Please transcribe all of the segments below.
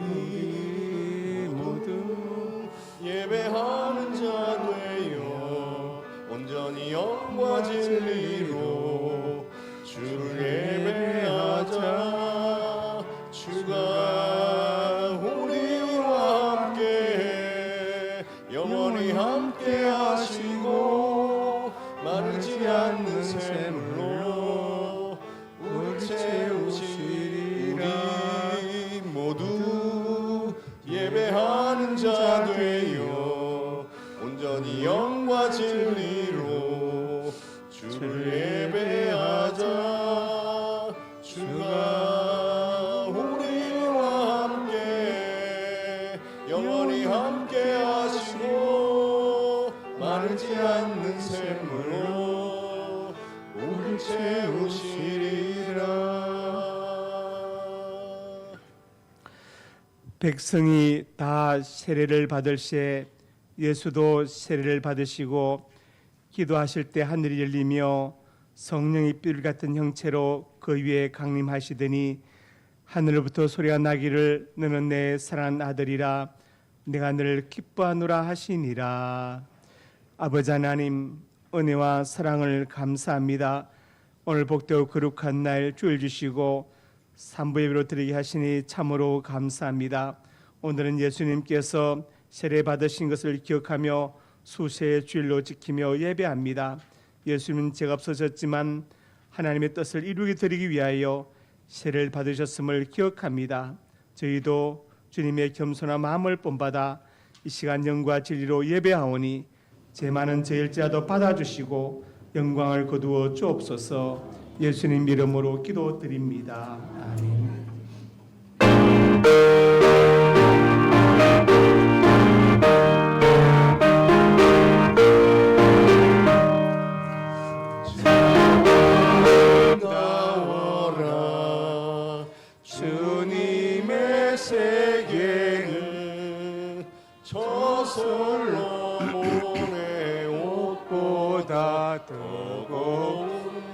우리 모두 예배하는 자 되어 온전히 영과 진리로 주를 예배하자. 주가 우리와 함께 영원히 함께 하시고 마르지 않는 샘물로 우리 채우시리라. 우리 모두 예배하는 자 되어 온전히 영과 진리로 주를 예배하자. 주가 우리와 함께 영원히 함께 하시고 마르지 않는 샘물로 우리 채우시리라. 백성이 다 세례를 받을 시에 예수도 세례를 받으시고 기도하실 때 하늘이 열리며 성령이 뿔 같은 형체로 그 위에 강림하시더니 하늘로부터 소리가 나기를 너는 내 사랑하는 아들이라 내가 너를 기뻐하노라 하시니라. 아버지 하나님, 은혜와 사랑을 감사합니다. 오늘 복되고 거룩한 날 주일 주시고 삼부 예배로 드리게 하시니 참으로 감사합니다. 오늘은 예수님께서 세례 받으신 것을 기억하며 수세의 주일로 지키며 예배합니다. 예수님은 죄가 없어졌지만 하나님의 뜻을 이루게 드리기 위하여 세례를 받으셨음을 기억합니다. 저희도 주님의 겸손한 마음을 본받아 이 시간 영과 진리로 예배하오니 죄 많은 죄일지라도 받아주시고 영광을 거두어 주옵소서. 예수님 이름으로 기도드립니다. 아멘. 나와라. 주님의 세계를 저절로 모래 옷보다 더고운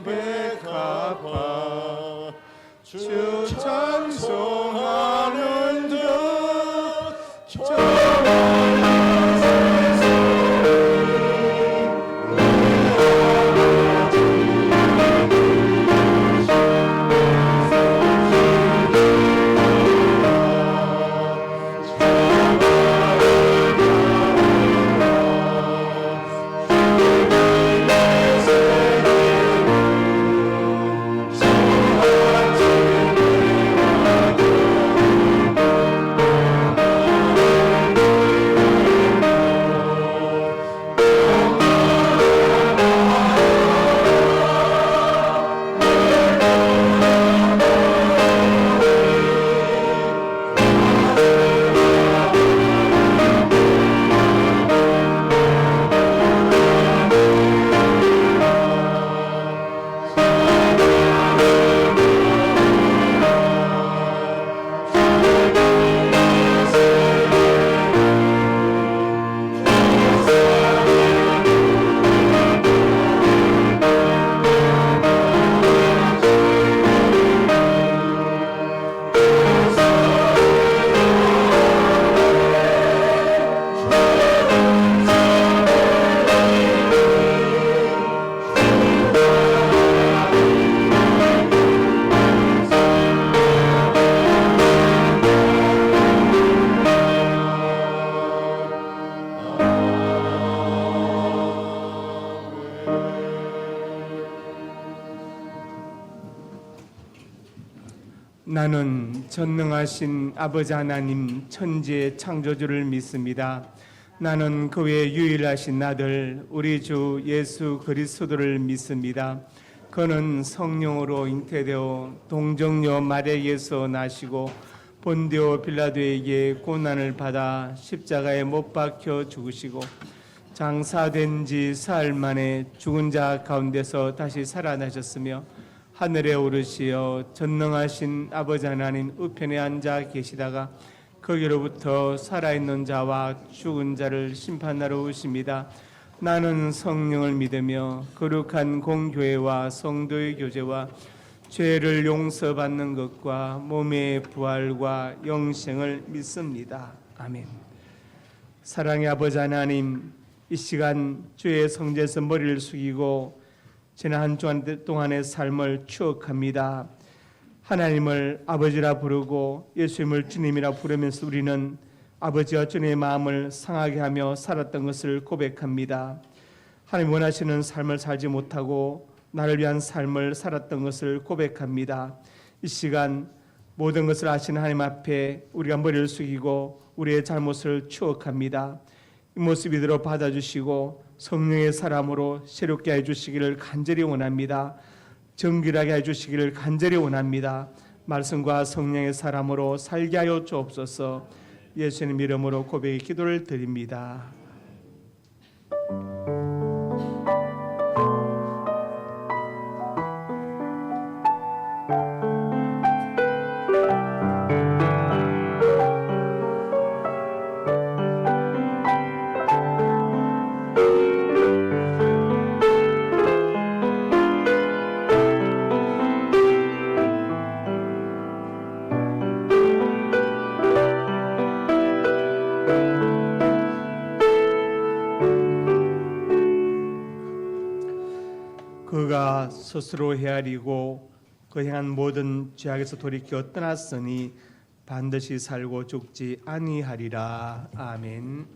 백합화. 주 찬송하는 듯 나는 전능하신 아버지 하나님 천지의 창조주를 믿습니다. 나는 그 외 유일하신 아들 우리 주 예수 그리스도를 믿습니다. 그는 성령으로 잉태되어 동정녀 마리아에서 나시고 본디오 빌라도에게 고난을 받아 십자가에 못 박혀 죽으시고 장사된 지 사흘 만에 죽은 자 가운데서 다시 살아나셨으며 하늘에 오르시어 전능하신 아버지 하나님 우편에 앉아 계시다가 거기로부터 살아있는 자와 죽은 자를 심판하러 오십니다. 나는 성령을 믿으며 거룩한 공교회와 성도의 교제와 죄를 용서받는 것과 몸의 부활과 영생을 믿습니다. 아멘. 사랑의 아버지 하나님, 이 시간 주의 성전에서 머리를 숙이고 지난 한 주간 동안의 삶을 추억합니다. 하나님을 아버지라 부르고 예수님을 주님이라 부르면서 우리는 아버지와 주님의 마음을 상하게 하며 살았던 것을 고백합니다. 하나님 원하시는 삶을 살지 못하고 나를 위한 삶을 살았던 것을 고백합니다. 이 시간 모든 것을 아시는 하나님 앞에 우리가 머리를 숙이고 우리의 잘못을 추억합니다. 이 모습 이대로 받아주시고 성령의 사람으로 새롭게 해주시기를 간절히 원합니다. 정결하게 해주시기를 간절히 원합니다. 말씀과 성령의 사람으로 살게 하여 주옵소서. 예수님 이름으로 고백의 기도를 드립니다. 그가 스스로 헤아리고 그 행한 모든 죄악에서 돌이켜 떠났으니 반드시 살고 죽지 아니하리라. 아멘.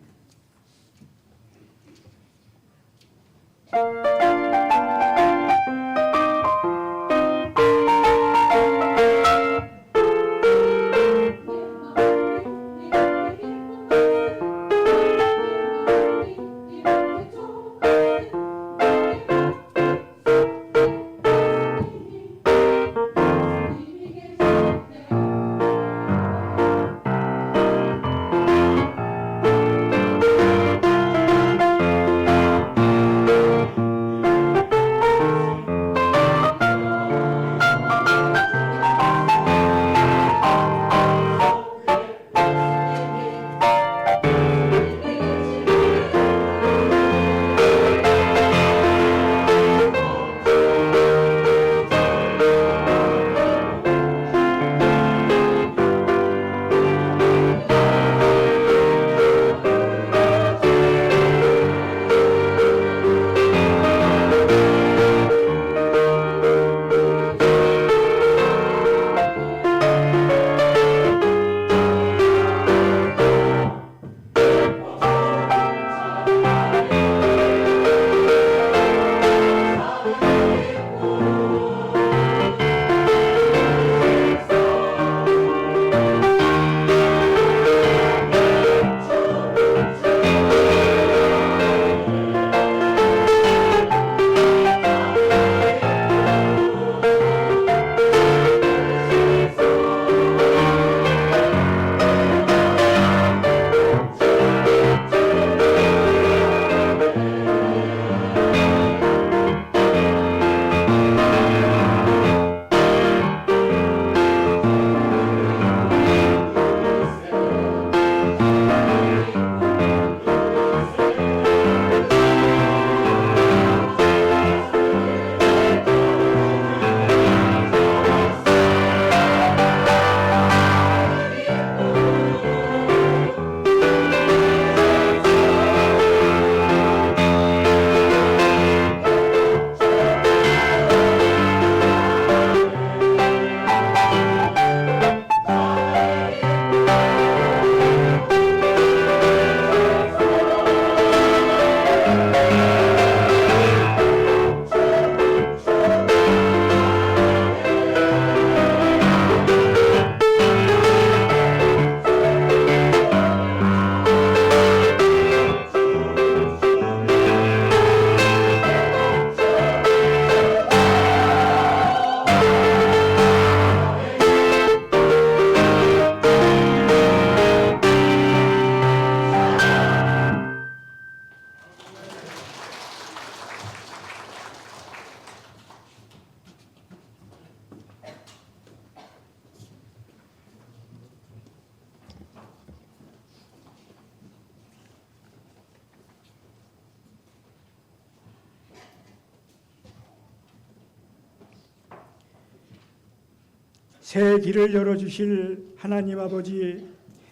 새 길을 열어주실 하나님 아버지,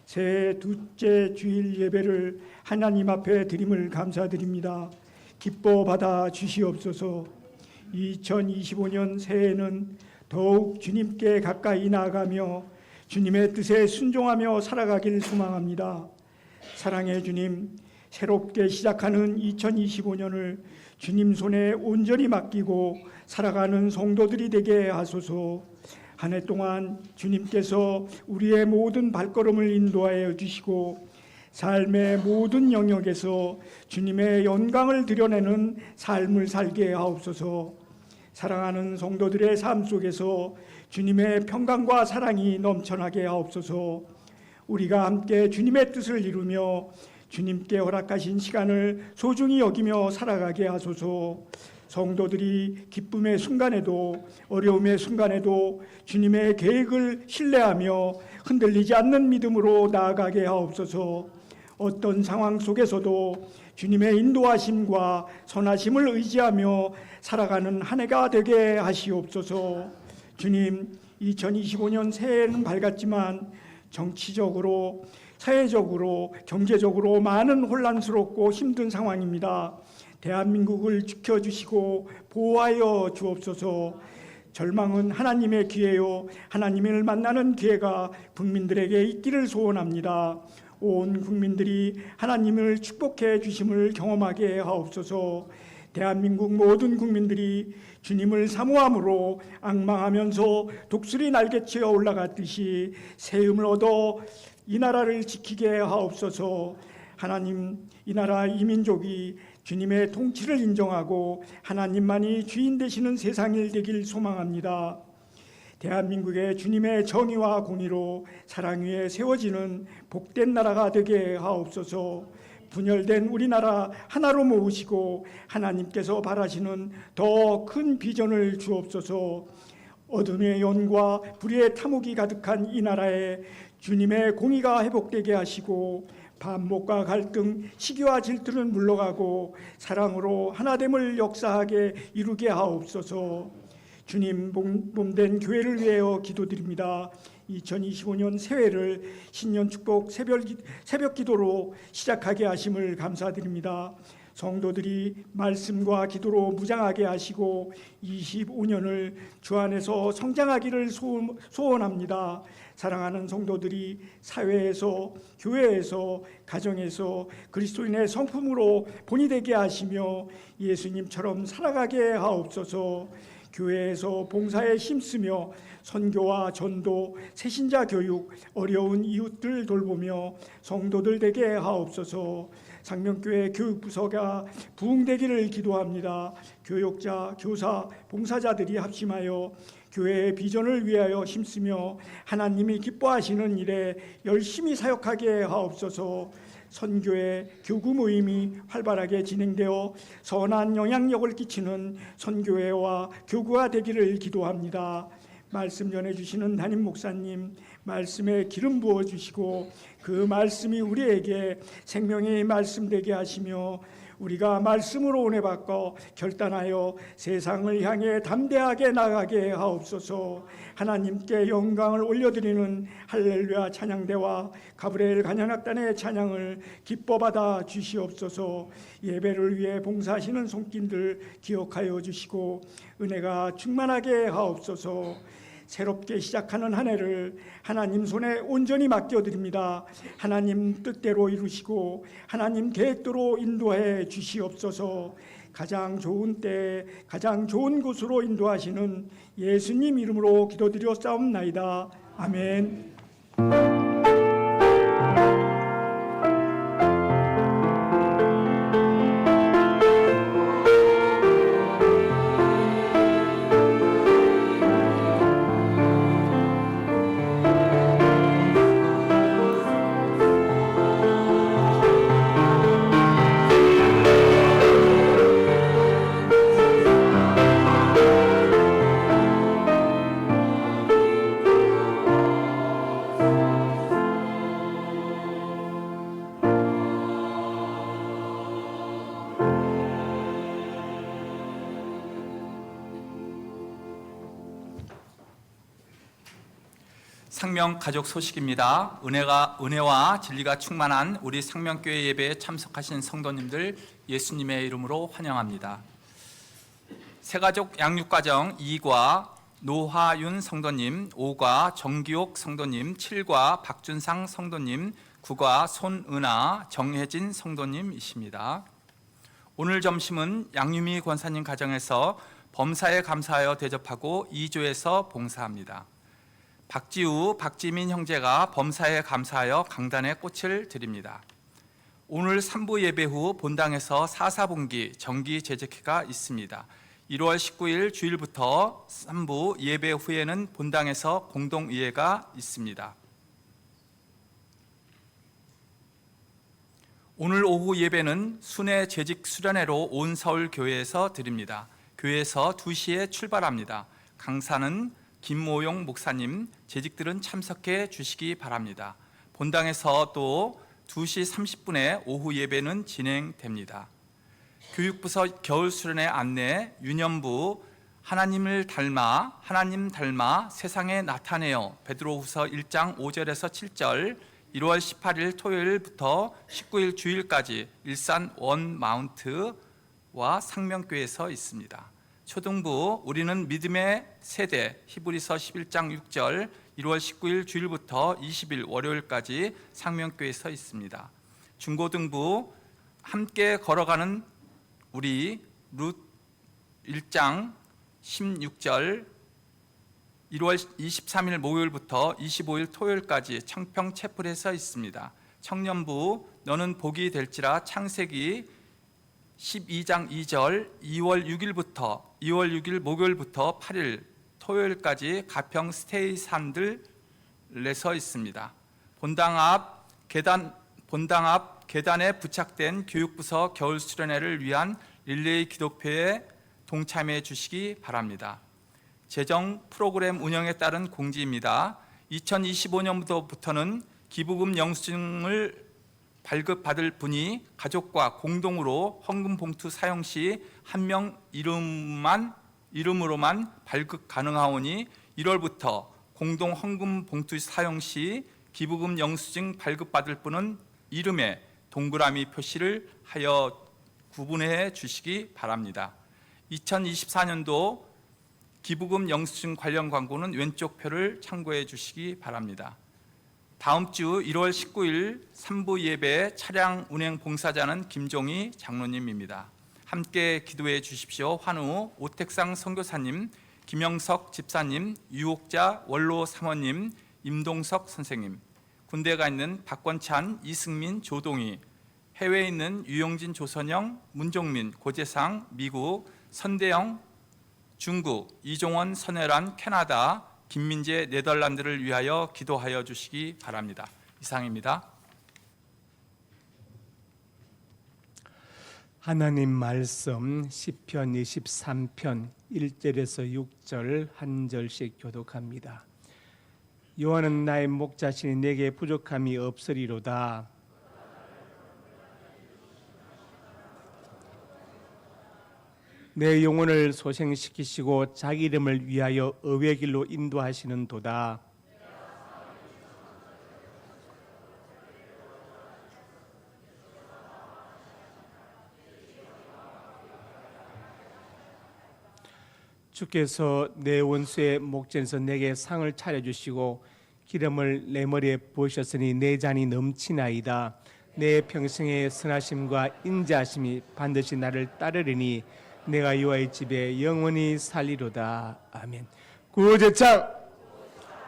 새 둘째 주일 예배를 하나님 앞에 드림을 감사드립니다. 기뻐 받아 주시옵소서. 2025년 새해에는 더욱 주님께 가까이 나아가며 주님의 뜻에 순종하며 살아가길 소망합니다. 사랑의 주님, 새롭게 시작하는 2025년을 주님 손에 온전히 맡기고 살아가는 성도들이 되게 하소서. 한 해 동안 주님께서 우리의 모든 발걸음을 인도하여 주시고 삶의 모든 영역에서 주님의 영광을 드러내는 삶을 살게 하옵소서. 사랑하는 성도들의 삶 속에서 주님의 평강과 사랑이 넘쳐나게 하옵소서. 우리가 함께 주님의 뜻을 이루며 주님께 허락하신 시간을 소중히 여기며 살아가게 하소서. 성도들이 기쁨의 순간에도 어려움의 순간에도 주님의 계획을 신뢰하며 흔들리지 않는 믿음으로 나아가게 하옵소서. 어떤 상황 속에서도 주님의 인도하심과 선하심을 의지하며 살아가는 한 해가 되게 하시옵소서. 주님, 2025년 새해는 밝았지만 정치적으로, 사회적으로, 경제적으로 많은 혼란스럽고 힘든 상황입니다. 대한민국을 지켜주시고 보호하여 주옵소서. 절망은 하나님의 기회요, 하나님을 만나는 기회가 국민들에게 있기를 소원합니다. 온 국민들이 하나님을 축복해 주심을 경험하게 하옵소서. 대한민국 모든 국민들이 주님을 사모함으로 앙망하면서 독수리 날개치어 올라갔듯이 세움을 얻어 이 나라를 지키게 하옵소서. 하나님, 이 나라 이 민족이 주님의 통치를 인정하고 하나님만이 주인 되시는 세상이 되길 소망합니다. 대한민국의 주님의 정의와 공의로 사랑 위에 세워지는 복된 나라가 되게 하옵소서. 분열된 우리나라 하나로 모으시고 하나님께서 바라시는 더 큰 비전을 주옵소서. 어둠의 연과 불의의 탐욕이 가득한 이 나라에 주님의 공의가 회복되게 하시고 반목과 갈등, 시기와 질투는 물러가고 사랑으로 하나됨을 역사하게 이루게 하옵소서. 주님 몸된 교회를 위하여 기도드립니다. 2025년 새해를 신년 축복 새벽 기도로 시작하게 하심을 감사드립니다. 성도들이 말씀과 기도로 무장하게 하시고 25년을 주 안에서 성장하기를 소원합니다. 사랑하는 성도들이 사회에서, 교회에서, 가정에서 그리스도인의 성품으로 본이 되게 하시며 예수님처럼 살아가게 하옵소서. 교회에서 봉사에 힘쓰며 선교와 전도, 새신자 교육, 어려운 이웃들 돌보며 성도들 되게 하옵소서. 상명교회 교육부서가 부흥되기를 기도합니다. 교육자, 교사, 봉사자들이 합심하여 교회의 비전을 위하여 힘쓰며 하나님이 기뻐하시는 일에 열심히 사역하게 하옵소서. 선교의 교구 모임이 활발하게 진행되어 선한 영향력을 끼치는 선교회와 교구가 되기를 기도합니다. 말씀 전해주시는 담임 목사님, 말씀에 기름 부어주시고 그 말씀이 우리에게 생명의 말씀 되게 하시며 우리가 말씀으로 은혜 받고 결단하여 세상을 향해 담대하게 나가게 하옵소서. 하나님께 영광을 올려드리는 할렐루야 찬양대와 가브리엘 간현악단의 찬양을 기뻐 받아 주시옵소서. 예배를 위해 봉사하시는 손길들 기억하여 주시고 은혜가 충만하게 하옵소서. 새롭게 시작하는 한 해를 하나님 손에 온전히 맡겨드립니다. 하나님 뜻대로 이루시고 하나님 계획대로 인도해 주시옵소서. 가장 좋은 때 가장 좋은 곳으로 인도하시는 예수님 이름으로 기도드렸사옵나이다. 아멘. 상명 가족 소식입니다. 은혜와 진리가 충만한 우리 상명교회 예배에 참석하신 성도님들 예수님의 이름으로 환영합니다. 새가족 양육과정 2과 노화윤 성도님, 5과 정기옥 성도님, 7과 박준상 성도님, 9과 손은아, 정혜진 성도님이십니다. 오늘 점심은 양유미 권사님 가정에서 범사에 감사하여 대접하고 2조에서 봉사합니다. 박지우, 박지민 형제가 범사에 감사하여 강단에 꽃을 드립니다. 오늘 3부 예배 후 본당에서 사사봉기 정기 제재회가 있습니다. 1월 19일 주일부터 3부 예배 후에는 본당에서 공동의회가 있습니다. 오늘 오후 예배는 순회 재직 수련회로 온 서울 교회에서 드립니다. 교회에서 2시에 출발합니다. 강사는 김모용 목사님, 재직들은 참석해 주시기 바랍니다. 본당에서 또 2시 30분에 오후 예배는 진행됩니다. 교육부서 겨울 수련회 안내, 유년부 하나님 닮아 세상에 나타내어 베드로후서 1장 5절에서 7절 1월 18일 토요일부터 19일 주일까지 일산 원마운트와 상명교회에서 있습니다. 초등부 우리는 믿음의 세대 히브리서 11장 6절 1월 19일 주일부터 20일 월요일까지 상명교회에서 있습니다. 중고등부 함께 걸어가는 우리 룻 1장 16절 1월 23일 목요일부터 25일 토요일까지 청평 채플에서 있습니다. 청년부 너는 복이 될지라 창세기 12장 2절 2월 6일 목요일부터 8일 토요일까지 가평 스테이산들에서 있습니다. 본당 앞 계단에 부착된 교육부서 겨울 수련회를 위한 릴레이 기도표에 동참해 주시기 바랍니다. 재정 프로그램 운영에 따른 공지입니다. 2025년부터는 기부금 영수증을 발급받을 분이 가족과 공동으로 헌금 봉투 사용 시 한 명 이름으로만 발급 가능하오니 1월부터 공동 헌금 봉투 사용 시 기부금 영수증 발급받을 분은 이름에 동그라미 표시를 하여 구분해 주시기 바랍니다. 2024년도 기부금 영수증 관련 광고는 왼쪽 표를 참고해 주시기 바랍니다. 다음 주 1월 19일 3부 예배 차량 운행 봉사자는 김종희 장로님입니다. 함께 기도해 주십시오. 환우 오택상 선교사님, 김영석 집사님, 유옥자 원로 사모님, 임동석 선생님, 군대 가 있는 박권찬, 이승민, 조동희, 해외에 있는 유용진, 조선영, 문종민, 고재상, 미국, 선대영, 중국, 이종원, 선혜란, 캐나다, 김민재, 네덜란드를 위하여 기도하여 주시기 바랍니다. 이상입니다. 하나님 말씀 시편 23편 1절에서 6절 한 절씩 교독합니다. 여호와는 나의 목자시니 내게 부족함이 없으리로다. 내 영혼을 소생시키시고 자기 이름을 위하여 의의 길로 인도하시는 도다. 주께서 내 원수의 목전에서 내게 상을 차려주시고 기름을 내 머리에 부으셨으니 내 잔이 넘치나이다. 내 평생의 선하심과 인자하심이 반드시 나를 따르리니 내가 여호와의 집에 영원히 살리로다. 아멘. 구제창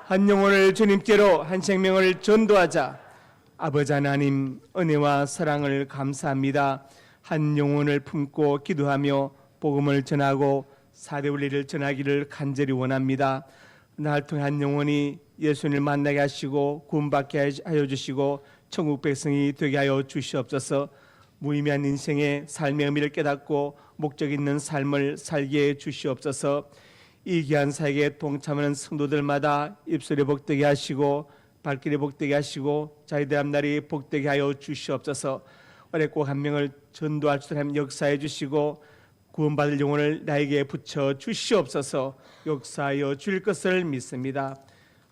한 영혼을 주님께로 한 생명을 전도하자. 아버지 하나님 은혜와 사랑을 감사합니다. 한 영혼을 품고 기도하며 복음을 전하고 사대 원리를 전하기를 간절히 원합니다. 날 통해 한 영혼이 예수님을 만나게 하시고 구원받게 하여 주시고 천국 백성이 되게 하여 주시옵소서. 무의미한 인생의 삶의 의미를 깨닫고 목적 있는 삶을 살게 해 주시옵소서. 이 귀한 사역에 동참하는 성도들마다 입술이 복되게 하시고 발길이 복되게 하시고 자기들 앞날이 복되게 하여 주시옵소서. 올해 꼭 한 명을 전도할 수 있는 역사해 주시고 구원받을 영혼을 나에게 붙여 주시옵소서. 역사하여 주실 것을 믿습니다.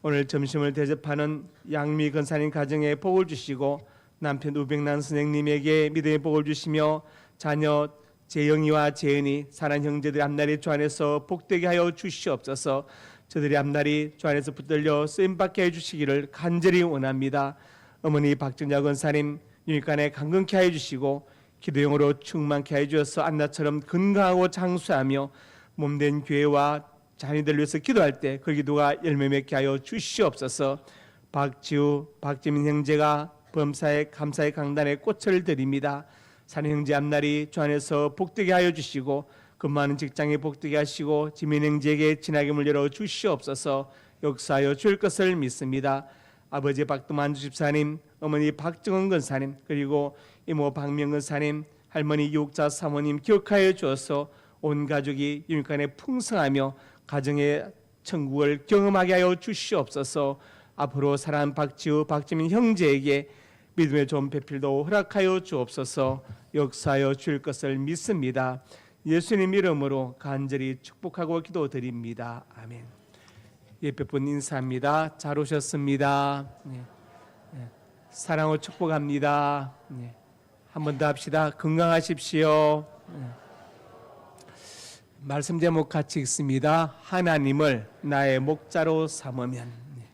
오늘 점심을 대접하는 양미 권사님 가정에 복을 주시고 남편 우백란 선생님에게 믿음의 복을 주시며 자녀 재영이와 재은이 사랑하는 형제들의 앞날이 주 안에서 복되게 하여 주시옵소서. 저들의 앞날이 주 안에서 붙들려 쓰임받게 해주시기를 간절히 원합니다. 어머니 박정자 권사님 유익간에 강건케 하여 주시고 기도용으로 충만케 하여 주셔서 안나처럼 건강하고 장수하며 몸된 교회와 자녀들 위해서 기도할 때 그 기도가 열매 맺게 하여 주시옵소서. 박지우 박재민 형제가 범사의 감사의 강단에 꽃을 드립니다. 사는 형제 앞날이 주 안에서 복되게 하여 주시고 근무하는 직장에 복되게 하시고 지민 형제에게 진하게 열어 주시옵소서. 역사하여 줄 것을 믿습니다. 아버지 박두만 집사님, 어머니 박정은 권사님, 그리고 이모 박명 권사님, 할머니 유옥자 사모님 기억하여 주어서 온 가족이 유익간에 풍성하며 가정의 천국을 경험하게 하여 주시옵소서. 앞으로 사랑하는 박지우 박지민 형제에게 믿음의 좋은 배필도 허락하여 주옵소서. 역사하여 줄 것을 믿습니다. 예수님 이름으로 간절히 축복하고 기도드립니다. 아멘. 예배분 인사합니다. 잘 오셨습니다. 네. 네. 사랑으로 축복합니다. 네. 한 번 더 합시다. 건강하십시오. 네. 말씀 제목 같이 읽습니다. 하나님을 나의 목자로 삼으면. 네.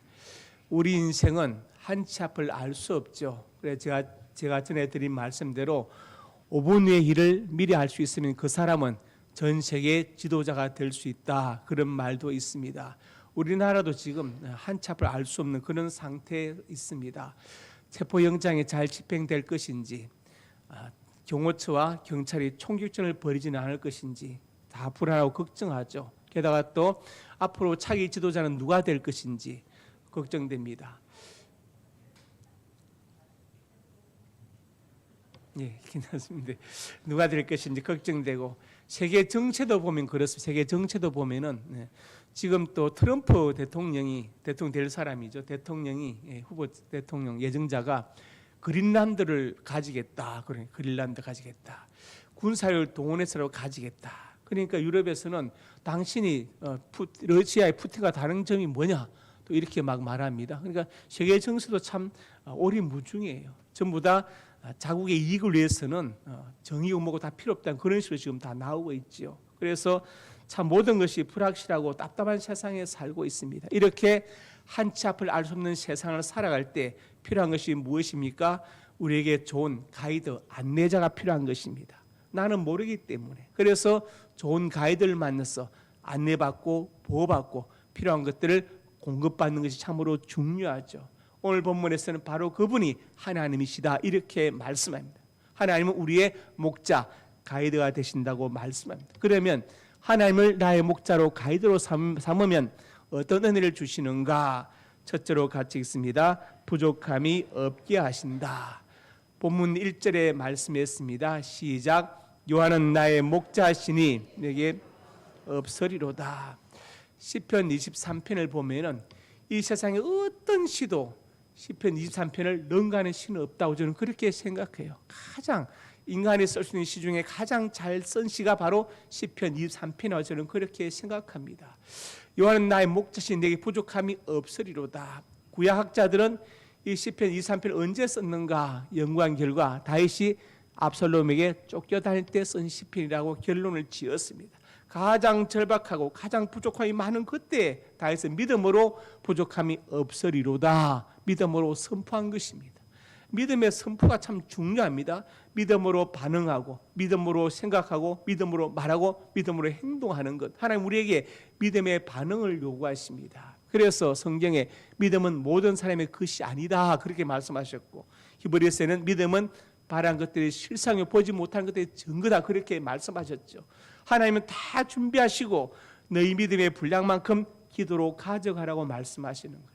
우리 인생은 한치 앞을 알 수 없죠. 그래서 제가 전해드린 말씀대로 5분 후의 일을 미리 알 수 있으면 그 사람은 전 세계 지도자가 될 수 있다. 그런 말도 있습니다. 우리나라도 지금 한치 앞을 알 수 없는 그런 상태에 있습니다. 체포영장이 잘 집행될 것인지, 경호처와 경찰이 총격전을 벌이지는 않을 것인지 다 불안하고 걱정하죠. 게다가 또 앞으로 차기 지도자는 누가 될 것인지 걱정됩니다. 예, 괜찮습니다. 누가 될 것인지 걱정되고 세계 정체도 보면 그렇습니다. 세계 정체도 보면은 지금 또 트럼프 대통령이 대통령 될 사람이죠. 대통령이 후보 대통령 예정자가 그린란드를 가지겠다. 그래, 그린란드 가지겠다. 군사를 동원해서 가지겠다. 그러니까 유럽에서는 당신이 러시아의 푸틴과 다른 점이 뭐냐? 또 이렇게 막 말합니다. 그러니까 세계 정세도 참 오리무중이에요. 전부 다 자국의 이익을 위해서는 정의 의무고 다 필요 없다는 그런 식으로 지금 다 나오고 있지요. 그래서 참 모든 것이 불확실하고 답답한 세상에 살고 있습니다. 이렇게 한치 앞을 알 수 없는 세상을 살아갈 때 필요한 것이 무엇입니까? 우리에게 좋은 가이드, 안내자가 필요한 것입니다. 나는 모르기 때문에. 그래서 좋은 가이드를 만나서 안내받고 보호받고 필요한 것들을 공급받는 것이 참으로 중요하죠. 오늘 본문에서는 바로 그분이 하나님이시다 이렇게 말씀합니다. 하나님은 우리의 목자, 가이드가 되신다고 말씀합니다. 그러면 하나님을 나의 목자로 가이드로 삼으면 어떤 은혜를 주시는가? 첫째로 같이 읽습니다. 부족함이 없게 하신다. 본문 1절에 말씀했습니다. 시작. 요한은 나의 목자시니 내게 없으리로다. 시편 23편을 보면은 이 세상에 어떤 시도 시편 23편을 능가하는 시는 없다고 저는 그렇게 생각해요. 가장 인간이 쓸 수 있는 시 중에 가장 잘 쓴 시가 바로 시편 23편이라고 저는 그렇게 생각합니다. 요한은 나의 목자신 내게 부족함이 없으리로다. 구약학자들은 이 시편 23편을 언제 썼는가 연구한 결과 다윗이 압살롬에게 쫓겨다닐 때 쓴 시편이라고 결론을 지었습니다. 가장 절박하고 가장 부족함이 많은 그때 다윗은 믿음으로 부족함이 없으리로다 믿음으로 선포한 것입니다. 믿음의 선포가 참 중요합니다. 믿음으로 반응하고 믿음으로 생각하고 믿음으로 말하고 믿음으로 행동하는 것. 하나님 우리에게 믿음의 반응을 요구하십니다. 그래서 성경에 믿음은 모든 사람의 것이 아니다 그렇게 말씀하셨고 히브리서에는 믿음은 바란 것들이 실상에 보지 못한 것들의 증거다 그렇게 말씀하셨죠. 하나님은 다 준비하시고 너희 믿음의 분량만큼 기도로 가져가라고 말씀하시는 거예요.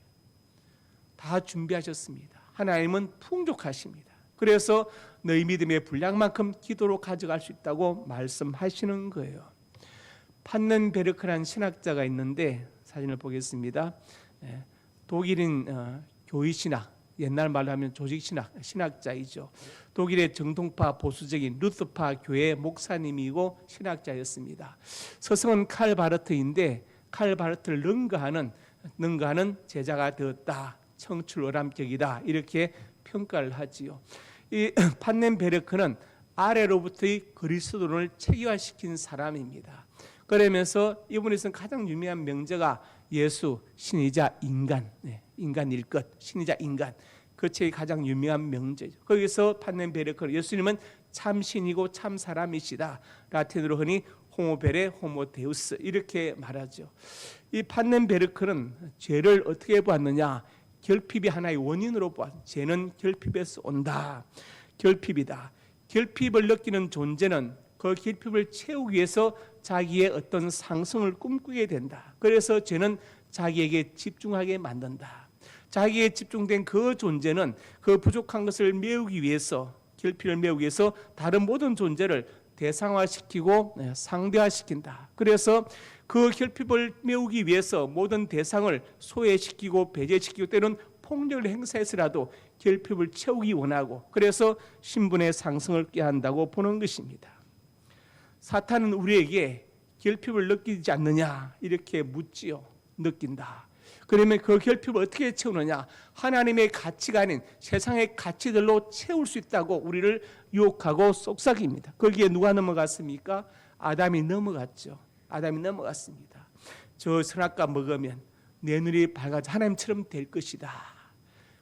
다 준비하셨습니다. 하나님은 풍족하십니다. 그래서 너희 믿음의 분량만큼 기도로 가져갈 수 있다고 말씀하시는 거예요. 판넨베르크라는 신학자가 있는데 사진을 보겠습니다. 독일인 교회신학 옛날 말로 하면 조직신학 신학자이죠. 독일의 정통파 보수적인 루트파 교회 목사님이고 신학자였습니다. 서성은 칼 바르트인데 칼 바르트를 능가하는 능가하는 제자가 되었다. 청출어람격이다. 이렇게 평가를 하지요. 이 판넨베르크는 아래로부터의 그리스도를 체계화시킨 사람입니다. 그러면서 이분이 쓴 가장 유명한 명제가 예수 신이자 인간, 인간일 것, 신이자 인간. 그 책이 가장 유명한 명제죠. 거기서 판넨베르크는 예수님은 참 신이고 참 사람이시다. 라틴어로 흔히 호모베레 호모데우스 이렇게 말하죠. 이 판넨베르크는 죄를 어떻게 보았느냐? 결핍이 하나의 원인으로 보았다. 죄는 결핍에서 온다. 결핍이다. 결핍을 느끼는 존재는 그 결핍을 채우기 위해서 자기의 어떤 상승을 꿈꾸게 된다. 그래서 죄는 자기에게 집중하게 만든다. 자기에 집중된 그 존재는 그 부족한 것을 메우기 위해서, 결핍을 메우기 위해서 다른 모든 존재를 대상화시키고 상대화시킨다. 그래서 그 결핍을 메우기 위해서 모든 대상을 소외시키고 배제시키고 때로는 폭력을 행사해서라도 결핍을 채우기 원하고, 그래서 신분의 상승을 꾀한다고 보는 것입니다. 사탄은 우리에게 결핍을 느끼지 않느냐 이렇게 묻지요. 느낀다. 그러면 그 결핍을 어떻게 채우느냐? 하나님의 가치가 아닌 세상의 가치들로 채울 수 있다고 우리를 유혹하고 속삭입니다. 거기에 누가 넘어갔습니까? 아담이 넘어갔죠. 아담이 넘어갔습니다. 저 선악과 먹으면 내 눈이 밝아져 하나님처럼 될 것이다.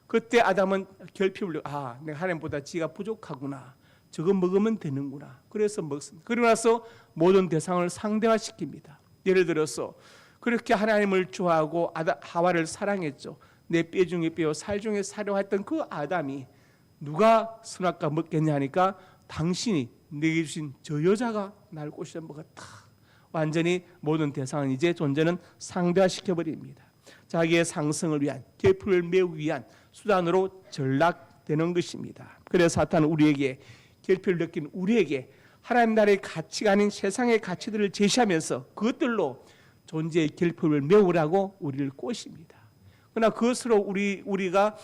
그때 아담은 결핍을 내가 하나님보다 지가 부족하구나. 저거 먹으면 되는구나. 그래서 먹습니다. 그러고 나서 모든 대상을 상대화시킵니다. 예를 들어서 그렇게 하나님을 좋아하고 하와를 사랑했죠. 내 뼈 중에 뼈, 살 중에 살이라고 했던 그 아담이 누가 선악과 먹겠냐 하니까 당신이 내게 주신 저 여자가 날 꼬시려 먹었다. 완전히 모든 대상은 이제 존재는 상대화시켜버립니다. 자기의 상승을 위한, 결핍을 메우기 위한 수단으로 전락되는 것입니다. 그래서 사탄은 우리에게, 결핍을 느낀 우리에게 하나님 나라의 가치가 아닌 세상의 가치들을 제시하면서 그것들로 존재의 결핍을 메우라고 우리를 꼬십니다. 그러나 그것으로 우리가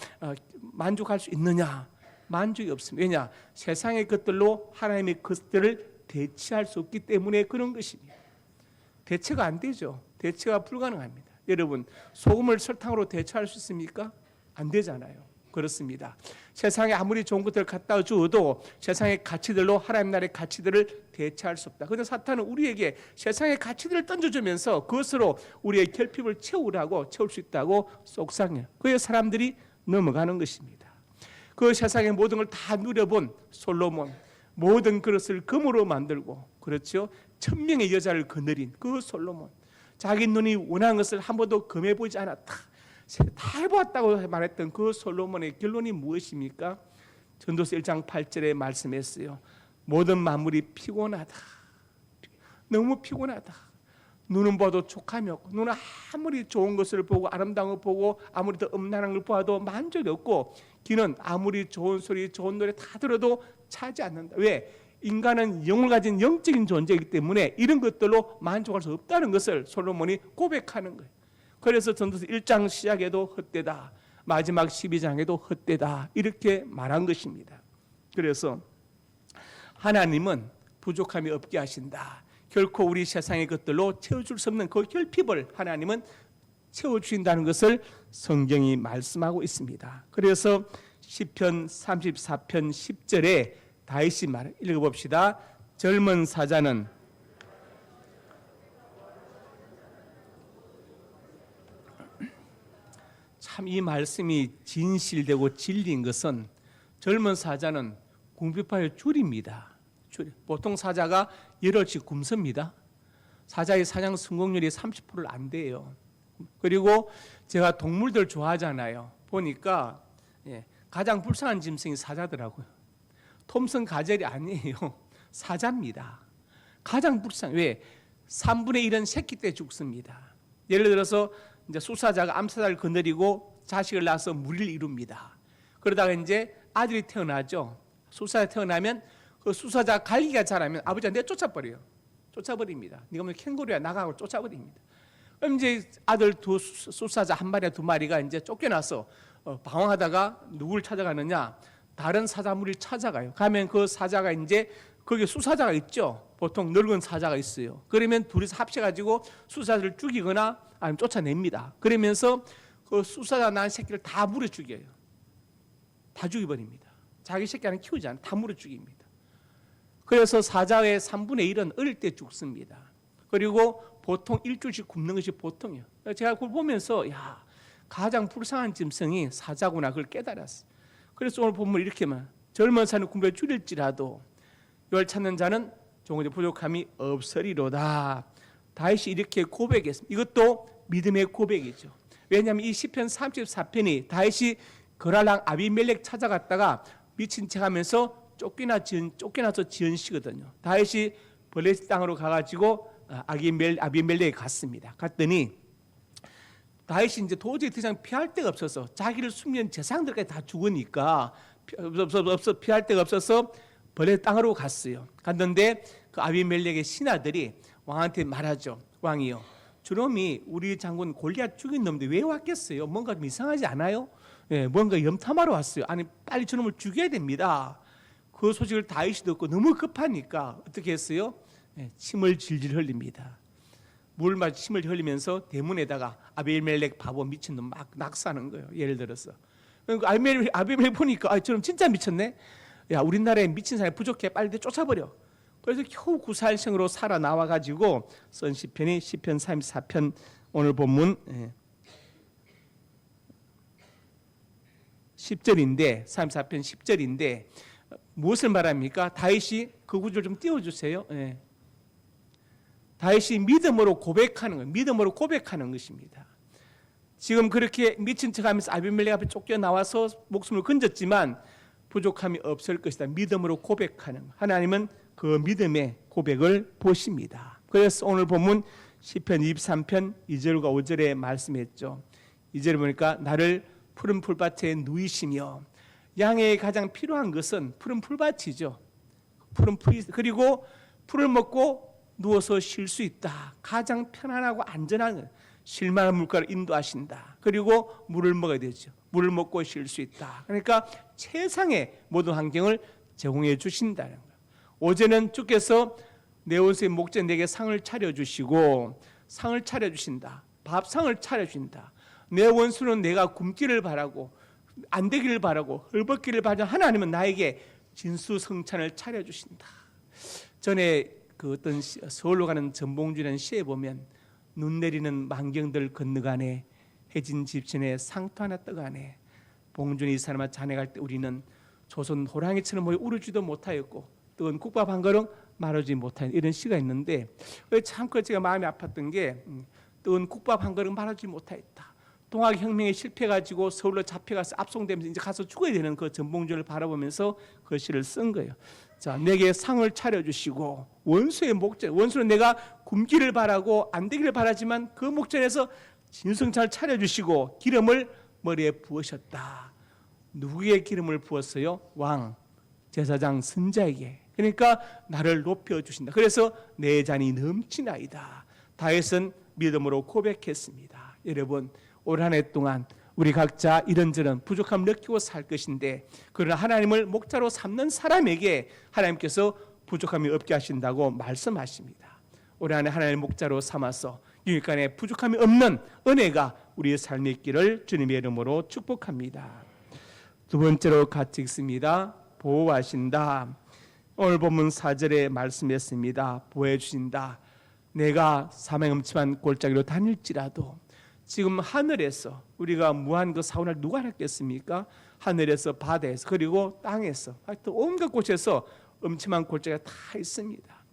만족할 수 있느냐? 만족이 없습니다. 왜냐? 세상의 것들로 하나님의 것들을 대체할 수 없기 때문에 그런 것입니다. 대체가 안 되죠. 대체가 불가능합니다. 여러분, 소금을 설탕으로 대체할 수 있습니까? 안 되잖아요. 그렇습니다. 세상에 아무리 좋은 것들을 갖다 주어도 세상의 가치들로 하나님 나라의 가치들을 대체할 수 없다. 그런데 사탄은 우리에게 세상의 가치들을 던져주면서 그것으로 우리의 결핍을 채울 수 있다고 속삭여요. 그래서 사람들이 넘어가는 것입니다. 그 세상의 모든 걸 다 누려본 솔로몬, 모든 그릇을 금으로 만들고, 그렇죠? 1000명의 여자를 거느린 그 솔로몬, 자기 눈이 원한 것을 한 번도 금해보지 않았다. 다 해보았다고 말했던 그 솔로몬의 결론이 무엇입니까? 전도서 1장 8절에 말씀했어요. 모든 만물이 피곤하다. 너무 피곤하다. 눈은 봐도 족함이 없고, 눈은 아무리 좋은 것을 보고 아름다운 걸 보고 아무리 더 음란한 걸 보아도 만족이 없고, 귀는 아무리 좋은 소리 좋은 노래 다 들어도 차지 않는다. 왜? 인간은 영을 가진 영적인 존재이기 때문에 이런 것들로 만족할 수 없다는 것을 솔로몬이 고백하는 거예요. 그래서 전도서 1장 시작에도 헛되다, 마지막 12장에도 헛되다 이렇게 말한 것입니다. 그래서 하나님은 부족함이 없게 하신다. 결코 우리 세상의 것들로 채워줄 수 없는 그 결핍을 하나님은 채워주신다는 것을 성경이 말씀하고 있습니다. 그래서 시편 34편 10절에 다윗이 말 읽어봅시다. 젊은 사자는 참 이 말씀이 진실되고 진리인 것은 젊은 사자는 궁핍파의 줄입니다. 보통 사자가 열흘씩 굶습니다. 사자의 사냥 성공률이 30%를 안 돼요. 그리고 제가 동물들 좋아하잖아요. 보니까 가장 불쌍한 짐승이 사자더라고요. 톰슨 가젤이 아니에요. 사자입니다. 가장 불쌍해. 왜? 3분의 1은 새끼 때 죽습니다. 예를 들어서 이제 수사자가 암사자를 거느리고 자식을 낳아서 무리를 이룹니다. 그러다가 이제 아들이 태어나죠. 수사자 태어나면 그 수사자 갈기가 자라면 아버지가 내쫓아버려요. 쫓아버립니다. 네가 뭐 캥거루야 나가고 쫓아버립니다. 그럼 이제 아들 수사자 한 마리나 두 마리가 이제 쫓겨나서 방황하다가 누구를 찾아가느냐? 다른 사자 무리를 찾아가요. 가면 그 사자가 이제 거기에 수사자가 있죠. 보통 늙은 사자가 있어요. 그러면 둘이서 합쳐가지고 수사자를 죽이거나 아니면 쫓아냅니다. 그러면서 그 수사자 낳은 새끼를 다 물어 죽여요. 다 죽여버립니다. 자기 새끼 하나 키우지 않아. 다 물어 죽입니다. 그래서 사자의 3분의 1은 어릴 때 죽습니다. 그리고 보통 일주일씩 굶는 것이 보통이에요. 제가 그걸 보면서 야, 가장 불쌍한 짐승이 사자구나 그걸 깨달았어요. 그래서 오늘 본문 이렇게만 젊은 사는 굶겨 줄일지라도 열 찾는 자는 종의 부족함이 없으리로다. 다윗이 이렇게 고백했습니다. 이것도 믿음의 고백이죠. 왜냐하면 이 시편 34편이 다윗이 거랄랑 아비멜렉 찾아갔다가 미친 척하면서 쫓겨나서 지은 시거든요. 다윗이 블레셋 땅으로 가가지고 아비멜렉에 갔습니다. 갔더니 다윗이 이제 도저히 더 이상 피할 데가 없어서 자기를 숨긴 재상들까지 다 죽으니까 피할 데가 없어서 블레셋 땅으로 갔어요. 갔는데 그 아비멜렉의 신하들이 왕한테 말하죠. 왕이요, 저놈이 우리 장군 골리앗 죽인 놈인데 왜 왔겠어요? 뭔가 좀 이상하지 않아요? 예, 뭔가 염탐하러 왔어요. 아니 빨리 저놈을 죽여야 됩니다. 그 소식을 다윗이 듣고 너무 급하니까 어떻게 했어요? 예, 침을 질질 흘립니다. 물 마시 침을 흘리면서 대문에다가 아비멜렉 바보 미친놈 막 낙사하는 거예요. 예를 들어서 그러니까 아비멜렉 보니까 저놈 진짜 미쳤네. 야, 우리나라에 미친 사람이 부족해. 빨리 쫓아버려. 그래서 겨우 구살생으로 살아 나와가지고 쓴 시편이 시편 34편 오늘 본문 10절인데 34편 10절인데 무엇을 말합니까? 다윗이 그 구절 좀 띄워주세요. 다윗이 믿음으로 고백하는 거예요. 믿음으로 고백하는 것입니다. 지금 그렇게 미친 척하면서 아비멜렉 앞에 쫓겨나와서 목숨을 건졌지만 부족함이 없을 것이다. 믿음으로 고백하는 것. 하나님은 그 믿음의 고백을 보십니다. 그래서 오늘 본문 시편 23편 2절과 5절에 말씀했죠. 2절에 보니까 나를 푸른 풀밭에 누이시며 양에게 가장 필요한 것은 푸른 풀밭이죠. 푸른 풀이 그리고 풀을 먹고 누워서 쉴 수 있다. 가장 편안하고 안전한 쉴만한 물가를 인도하신다. 그리고 물을 먹어야 되죠. 물을 먹고 쉴 수 있다. 그러니까 최상의 모든 환경을 제공해 주신다는 거예요. 어제는 주께서 내 원수의 목전 내게 상을 차려주시고 상을 차려주신다. 밥상을 차려주신다. 내 원수는 내가 굶기를 바라고 안 되기를 바라고 헐벗기를 바라는 하나님은 나에게 진수성찬을 차려주신다. 전에 그 어떤 서울로 가는 전봉주라는 시에 보면 눈 내리는 만경들 건너가네 해진 집신에 상토 하나 떠가네 봉준이 이 사람아 자네 갈 때 우리는 조선 호랑이처럼 모여 우르지도 못하였고 뜨거운 국밥 한 그릇 마르지 못하였 이런 시가 있는데 참 그 제가 마음이 아팠던 게 뜨거운 국밥 한 그릇 마르지 못하였다. 동학혁명에 실패해가지고 서울로 잡혀가서 압송되면서 이제 가서 죽어야 되는 그 전봉준을 바라보면서 그 시를 쓴 거예요. 자, 내게 상을 차려주시고 원수의 목전, 원수는 내가 굶기를 바라고 안 되기를 바라지만 그 목전에서 진성찬을 차려주시고 기름을 머리에 부으셨다. 누구에게 기름을 부었어요? 왕, 제사장, 선자에게. 그러니까 나를 높여주신다. 그래서 내 잔이 넘치나이다. 다윗은 믿음으로 고백했습니다. 여러분 올 한 해 동안 우리 각자 이런저런 부족함을 느끼고 살 것인데 그러나 하나님을 목자로 삼는 사람에게 하나님께서 부족함이 없게 하신다고 말씀하십니다. 올 한 해 하나님을 목자로 삼아서 유익간에 부족함이 없는 은혜가 우리의 삶에 있기를 주님의 이름으로 축복합니다. 두 번째로 같이 읽습니다. 보호하신다. 오늘 본문 4절에 말씀했습니다. 보호해 주신다. 내가 사망의 음침한 골짜기로 다닐지라도 지금 하늘에서 우리가 무한 그 사원을 누가 했겠습니까? 하늘에서 바다에서 그리고 땅에서 하여튼 온갖 곳에서 음침한 골짜기가 다 있습니다.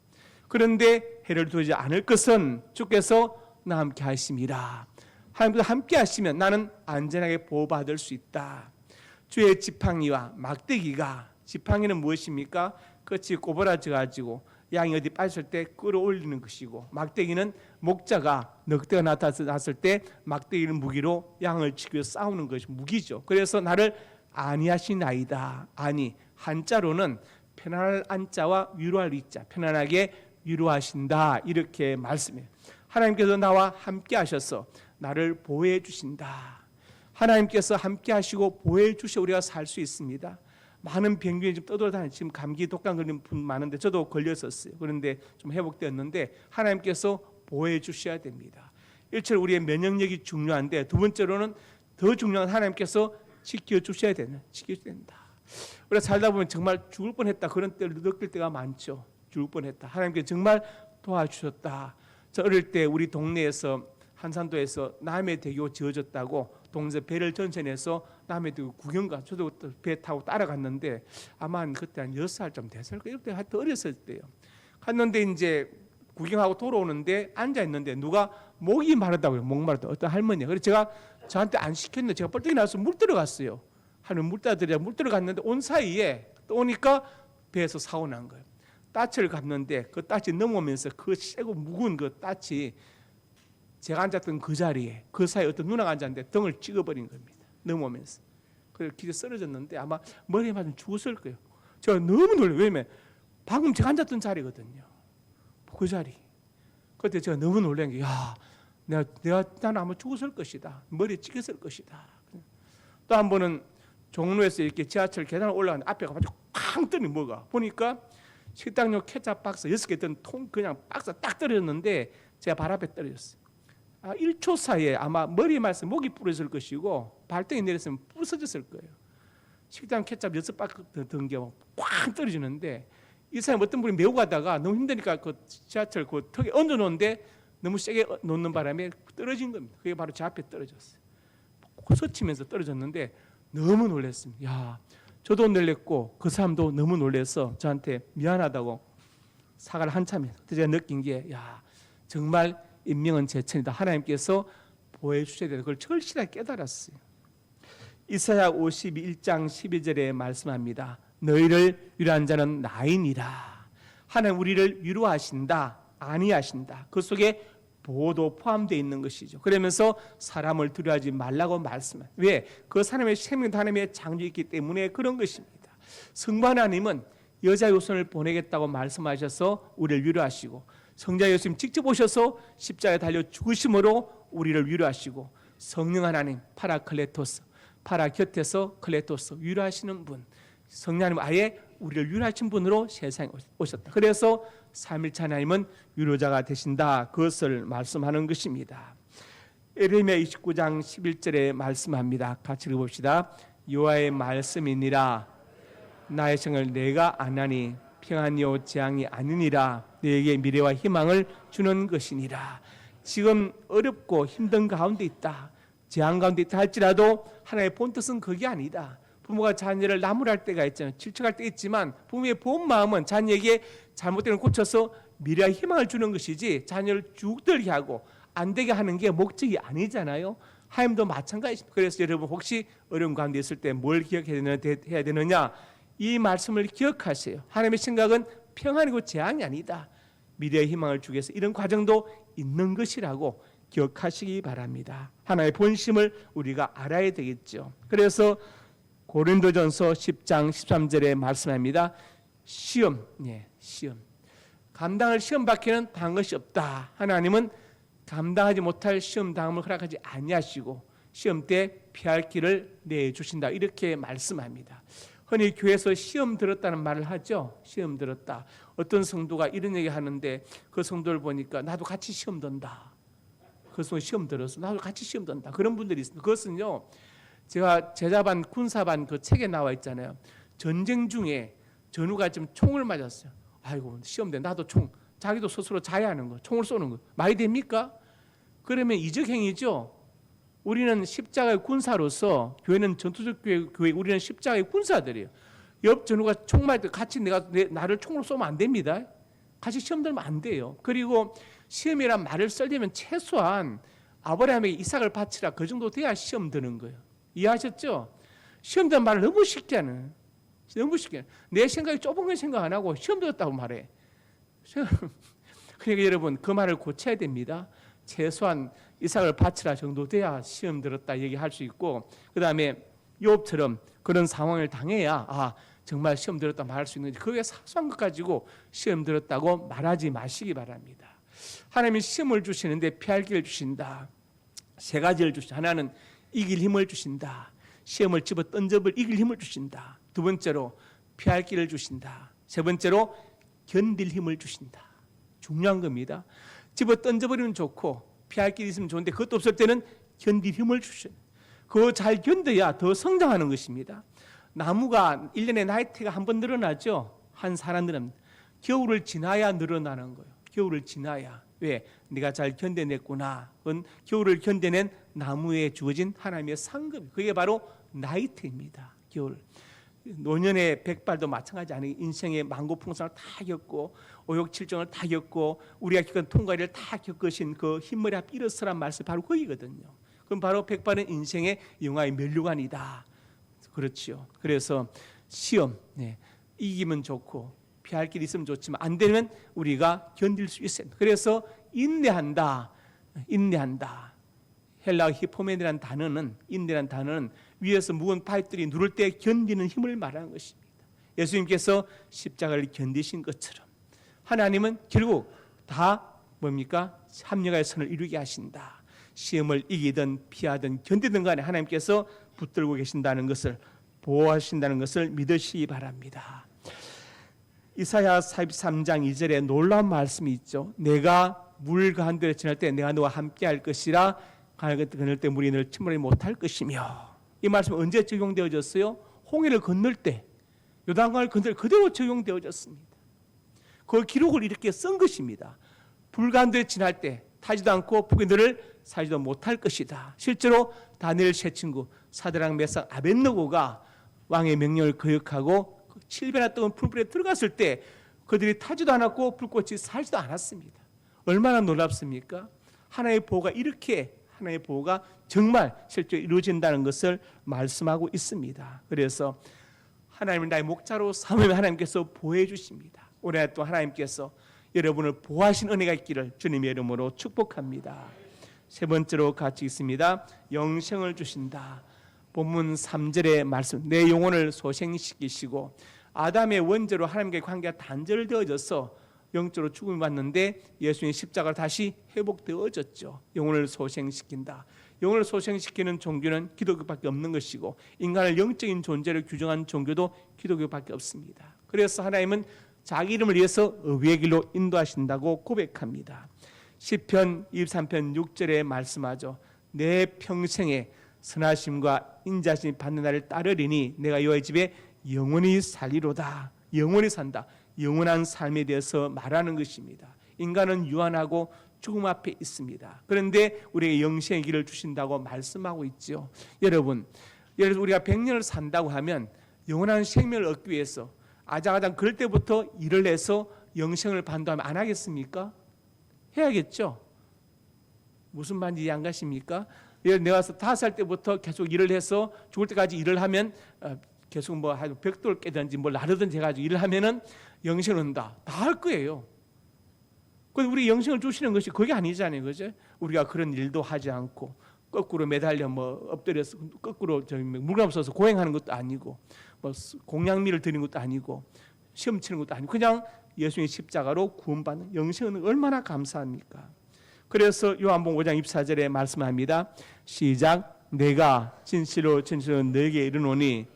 그런데 해를 두지 않을 것은 주께서 나와 함께 하심이라. 하나님께서 함께 하시면 나는 안전하게 보호받을 수 있다. 주의 지팡이와 막대기가 지팡이는 무엇입니까? 끝이 꼬부라져 가지고 양이 어디 빠졌을 때 끌어올리는 것이고 막대기는 목자가 늑대가 나타났을 때 막대기를 무기로 양을 치기 위해 싸우는 것이 무기죠. 그래서 나를 안위하시나이다. 아니 한자로는 편안할 안자와 위로할 위자 편안하게 위로하신다 이렇게 말씀해요. 하나님께서 나와 함께 하셔서 나를 보호해 주신다. 하나님께서 함께 하시고 보호해 주셔 우리가 살 수 있습니다. 많은 병균이 지금 떠돌아다니는 지금 감기 독감 걸린 분 많은데 저도 걸렸었어요. 그런데 좀 회복되었는데 하나님께서 보호해 주셔야 됩니다. 일절 우리의 면역력이 중요한데 두 번째로는 더 중요한 하나님께서 지켜 주셔야 된다. 우리가 살다 보면 정말 죽을 뻔했다 그런 때를 느낄 때가 많죠. 죽을 뻔했다. 하나님께 정말 도와주셨다. 저 어릴 때 우리 동네에서 한산도에서 남해대교 지어졌다고 동네 배를 전선해서 남해대교 구경가 저도 배 타고 따라갔는데 아마 그때 한 6살쯤 됐을 거예요. 이때 하여튼 어렸을 때요. 갔는데 이제 구경하고 돌아오는데 앉아 있는데 누가 목이 마르다고요. 목 마르다 어떤 할머니가. 그래서 제가 저한테 안 시켰는데 제가 뻘떡이 나와서 물 들어갔어요. 하는 물 따들이라 물 들어갔는데 온 사이에 또 오니까 배에서 사고 난 거예요. 따치를 갔는데 그 따치 넘어오면서 그 세고 묵은 그 따치 제가 앉았던 그 자리에 그 사이에 어떤 누나가 앉았는데 등을 찍어버린 겁니다. 넘어오면서. 그래서 기대 쓰러졌는데 아마 머리에 맞으면 죽었을 거예요. 제가 너무 놀라요. 왜냐면 방금 제가 앉았던 자리거든요. 그 자리. 그때 제가 너무 놀란 게 야, 나는 아마 죽었을 것이다. 머리에 찍혔을 것이다. 또 한 번은 종로에서 이렇게 지하철 계단을 올라가는데 앞에 가지고 쾅 뜨니 뭐가 보니까 식당용 케찹 박스 6개 든 통 그냥 박스 딱 떨어졌는데 제가 발 앞에 떨어졌어요. 1초 사이에 아마 머리에 맞아서 목이 부러졌을 것이고 발등에 내렸으면 부서졌을 거예요. 식당 케찹 6박스 든 게 꽉 떨어지는데 이 사람 어떤 분이 메고 가다가 너무 힘드니까 그 지하철 그 턱에 얹어 놓는데 너무 세게 놓는 바람에 떨어진 겁니다. 그게 바로 제 앞에 떨어졌어요. 코서치면서 떨어졌는데 너무 놀랐습니다. 야, 저도 놀랬고 그 사람도 너무 놀라서 저한테 미안하다고 사과를 한참 해서 그때 제가 느낀 게 야, 정말 인명은 제천이다. 하나님께서 보호해 주셔야 된다. 그걸 절실하게 깨달았어요. 이사야 51장 12절에 말씀합니다. 너희를 위로한 자는 나이니라. 하나님 우리를 위로하신다. 아니하신다. 그 속에 보호도 포함되어 있는 것이죠. 그러면서 사람을 두려워하지 말라고 말씀해요. 왜? 그 사람의 생명도 하나님의 창조이기 때문에 그런 것입니다. 성부 하나님은 여자 요손을 보내겠다고 말씀하셔서 우리를 위로하시고 성자 예수님 직접 오셔서 십자가에 달려 죽으심으로 우리를 위로하시고 성령 하나님 파라클레토스 파라 곁에서 클레토스 위로하시는 분 성령 하나님 아예 우리를 위로하신 분으로 세상에 오셨다. 그래서 삼일체 하나님은 위로자가 되신다. 그것을 말씀하는 것입니다. 에레미야 29장 11절에 말씀합니다. 같이 읽어봅시다. 여호와의 말씀이니라 나의 성을 내가 아나니 평안이요 재앙이 아니니라 너에게 미래와 희망을 주는 것이니라. 지금 어렵고 힘든 가운데 있다. 재앙 가운데 있다 할지라도 하나님의 본뜻은 그게 아니다. 부모가 자녀를 나무랄 때가 있잖아요. 질척할 때 있지만 부모의 본 마음은 자녀에게 잘못된 걸 고쳐서 미래와 희망을 주는 것이지 자녀를 죽들게 하고 안 되게 하는 게 목적이 아니잖아요. 하나님도 마찬가지입니다. 그래서 여러분 혹시 어려운 가운데 있을 때 뭘 기억해야 되느냐? 이 말씀을 기억하세요. 하나님의 생각은 평안이고 재앙이 아니다. 미래의 희망을 주기 위해서 이런 과정도 있는 것이라고 기억하시기 바랍니다. 하나님의 본심을 우리가 알아야 되겠죠. 그래서 고린도전서 10장 13절에 말씀합니다. 시험. 감당할 시험 받기는 당한 것이 없다. 하나님은 감당하지 못할 시험 당함을 허락하지 아니하시고 시험 때 피할 길을 내주신다. 이렇게 말씀합니다. 흔히 교회에서 시험 들었다는 말을 하죠. 시험 들었다. 어떤 성도가 이런 얘기 하는데 그 성도를 보니까 나도 같이 시험 든다. 그 성도 시험 들었어. 나도 같이 시험 든다. 그런 분들이 있습니다. 그것은요. 제가 제자반 군사반 그 책에 나와 있잖아요. 전쟁 중에 전우가 좀 총을 맞았어요. 아이고 시험돼 나도 총. 자기도 스스로 자해하는 거. 총을 쏘는 거. 말이 됩니까? 그러면 이적행위죠. 우리는 십자가의 군사로서 교회는 전투적 교회 우리는 십자가의 군사들이에요. 옆 전우가 총 맞을 때 같이 나를 총으로 쏘면 안 됩니다. 같이 시험 들면 안 돼요. 그리고 시험이란 말을 쓰려면 최소한 아브라함에게 이삭을 바치라 그 정도 돼야 시험 드는 거예요. 이해하셨죠? 시험 드는 말을 너무 쉽게 하는. 너무 쉽게. 내 생각이 좁은 건 생각 안 하고 시험 들었다고 말해. 그러니까 여러분 그 말을 고쳐야 됩니다. 최소한 이삭을 바치라 정도 돼야 시험 들었다 얘기할 수 있고 그 다음에 욥처럼 그런 상황을 당해야 정말 시험 들었다 말할 수 있는지 그 외에 사소한 것 가지고 시험 들었다고 말하지 마시기 바랍니다. 하나님이 시험을 주시는데 피할 길을 주신다. 세 가지를 주신다. 하나는 이길 힘을 주신다. 시험을 집어 던져볼 이길 힘을 주신다. 두 번째로 피할 길을 주신다. 세 번째로 견딜 힘을 주신다. 중요한 겁니다. 집어 던져버리면 좋고 피할 길이 있으면 좋은데 그것도 없을 때는 견딜 힘을 주셔요. 그거 잘 견뎌야 더 성장하는 것입니다. 나무가 1년에 나이테가 한 번 늘어나죠. 한 사람들은 겨울을 지나야 늘어나는 거예요. 겨울을 지나야. 왜? 네가 잘 견뎌냈구나. 그건 겨울을 견뎌낸 나무에 주어진 하나님의 상급. 그게 바로 나이테입니다. 겨울. 노년의 백발도 마찬가지 아니에요. 인생의 만고풍상을 다 겪고 오욕칠정을 다 겪고 우리가 겪은 통과를 다 겪으신 그 흰머리 앞 일어서란 말씀이 바로 거기거든요. 그럼 바로 백발은 인생의 영화의 면류관이다. 그렇지요. 그래서 시험 이기면 좋고 피할 길이 있으면 좋지만 안 되면 우리가 견딜 수 있어요. 그래서 인내한다. 헬라어 히포멘이라는 단어는 인내라는 단어는 위에서 무거운 파이들이 누를 때 견디는 힘을 말하는 것입니다. 예수님께서 십자가를 견디신 것처럼 하나님은 결국 다 뭡니까? 합력의 선을 이루게 하신다. 시험을 이기든 피하든 견디든 간에 하나님께서 붙들고 계신다는 것을 보호하신다는 것을 믿으시기 바랍니다. 이사야 43장 2절에 놀라운 말씀이 있죠. 내가 물 가운데를 지날 때 내가 너와 함께할 것이라 그늘 때 물이 너를 침몰하지 못할 것이며 이 말씀은 언제 적용되어졌어요? 홍해를 건널 때 요단강을 건널 그대로 적용되어졌습니다. 그 기록을 이렇게 쓴 것입니다. 불 가운데 지날 때 타지도 않고 북이 너를 사지도 못할 것이다. 실제로 다니엘 세 친구 사드락 메삭 아벳느고가 왕의 명령을 거역하고 7배나 뜨거운 풀불에 들어갔을 때 그들이 타지도 않았고 불꽃이 살지도 않았습니다. 얼마나 놀랍습니까? 하나님의 보호가 이렇게 하나님의 보호가 정말 실제로 이루어진다는 것을 말씀하고 있습니다. 그래서 하나님을 나의 목자로 삼으면 하나님께서 보호해 주십니다. 올해 또 하나님께서 여러분을 보호하신 은혜가 있기를 주님의 이름으로 축복합니다. 세 번째로 같이 있습니다. 영생을 주신다. 본문 3절의 말씀 내 영혼을 소생시키시고 아담의 원죄로 하나님과의 관계가 단절되어져서 영적으로 죽음을 받는데 예수님의 십자가로 다시 회복되어졌죠. 영혼을 소생시킨다. 영혼을 소생시키는 종교는 기독교밖에 없는 것이고 인간을 영적인 존재로 규정한 종교도 기독교밖에 없습니다. 그래서 하나님은 자기 이름을 위해서 의의 길로 인도하신다고 고백합니다. 시편 23편 6절에 말씀하죠. 내 평생에 선하심과 인자심이 받는 날을 따르리니 내가 여호와의 집에 영원히 살리로다. 영원히 산다. 영원한 삶에 대해서 말하는 것입니다. 인간은 유한하고 죽음 앞에 있습니다. 그런데 우리에게 영생의 길을 주신다고 말씀하고 있죠. 여러분 우리가 100년을 산다고 하면 영원한 생명을 얻기 위해서 아장아장 그럴 때부터 일을 해서 영생을 반도하면 안 하겠습니까? 해야겠죠. 무슨 말인지 이해 안 가십니까? 내가 5살 때부터 계속 일을 해서 죽을 때까지 일을 하면 계속 뭐 벽돌 깨든지 뭘 나르든지 해가지고 일을 하면은 영생을 얻는다. 다 할 거예요. 근데 우리 영생을 주시는 것이 그게 아니잖아요, 그죠? 우리가 그런 일도 하지 않고 거꾸로 매달려 엎드려서 거꾸로 물감 써서 고행하는 것도 아니고 뭐 공양미를 드리는 것도 아니고 시험 치는 것도 아니고 그냥 예수님의 십자가로 구원받는 영생은 얼마나 감사합니까? 그래서 요한복음 5장 24절에 말씀합니다. 시작. 내가 진실로 너에게 이르노니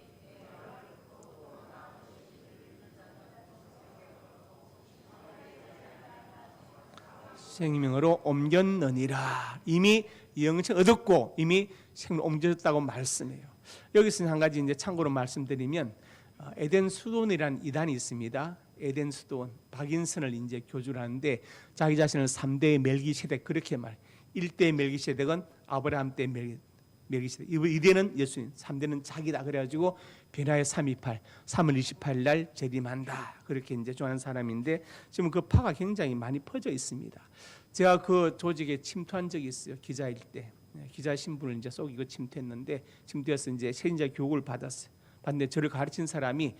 생명으로 옮겼느니라. 이미 영생 얻었고 이미 생명으로 옮겨졌다고 말씀해요. 여기서 한 가지 이제 참고로 말씀드리면 에덴 수돈이라는 이단이 있습니다. 에덴 수돈 박인선을 이제 교주를 하는데 자기 자신을 3대 멜기세덱 그렇게 말. 1대 멜기세덱은 아브라함 때 멜기세덱. 2대는 예수님, 3대는 자기다. 그래가지고 변화의 328, 3월 28일 날 재림한다. 그렇게 이제 좋아하는 사람인데 지금 그 파가 굉장히 많이 퍼져 있습니다. 제가 그 조직에 침투한 적이 있어요. 기자일 때. 기자 신분을 이제 쏘기고 침투했는데 침투해서 이제 세인자 교육을 받았어요. 반대 저를 가르친 사람이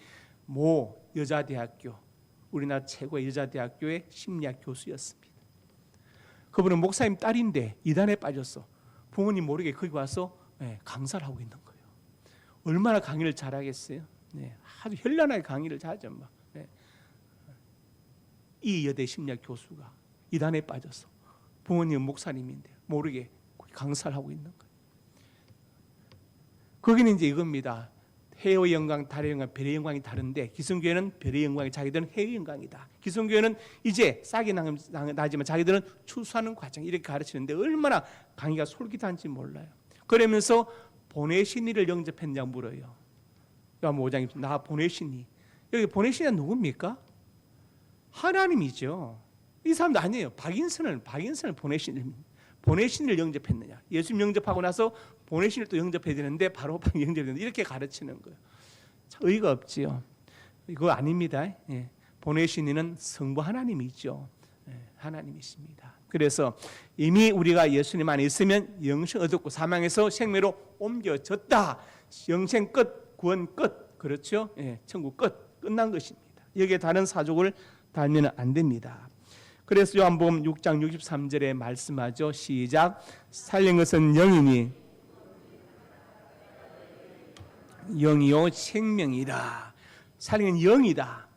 모 여자대학교 우리나라 최고의 여자대학교의 심리학 교수였습니다. 그분은 목사님 딸인데 이단에 빠졌어. 부모님 모르게 거기 와서 강사를 하고 있는 거예요. 얼마나 강의를 잘하겠어요? 아주 현란하게 강의를 잘하죠. 이 여대 심리학 교수가 이단에 빠져서 부모님 목사님인데 모르게 강사를 하고 있는 거예요. 거기는 이제 이겁니다. 해의 영광, 달의 영광, 별의 영광이 다른데 기성교회는 별의 영광이, 자기들은 해의 영광이다. 기성교회는 이제 싹이 나지만 자기들은 추수하는 과정, 이렇게 가르치는데 얼마나 강의가 솔깃한지 몰라요. 그러면서 보내신 이를 영접했냐고 물어요. 요한복음 5장 나 보내시니. 여기 보내시니 누굽니까? 하나님이죠. 이 사람도 아니에요. 박인선을 보내신 이를 영접했느냐. 예수님 영접하고 나서 보내신 이를 또 영접해야 되는데 바로 영접해야 되는데 이렇게 가르치는 거예요. 의의가 없지요. 이거 아닙니다. 예. 보내신 이는 성부 하나님이죠. 예. 하나님이십니다. 그래서 이미 우리가 예수님 안에 있으면 영생 얻었고 사망에서 생명으로 옮겨졌다. 영생 끝, 구원 끝. 그렇죠? 예. 천국 끝난 것입니다. 여기에 다른 사족을 달면 안 됩니다. 그래서 요한복음 6장 63절에 말씀하죠. 시작. 살린 것은 영이니 영이요 생명이라. 살린 영이다.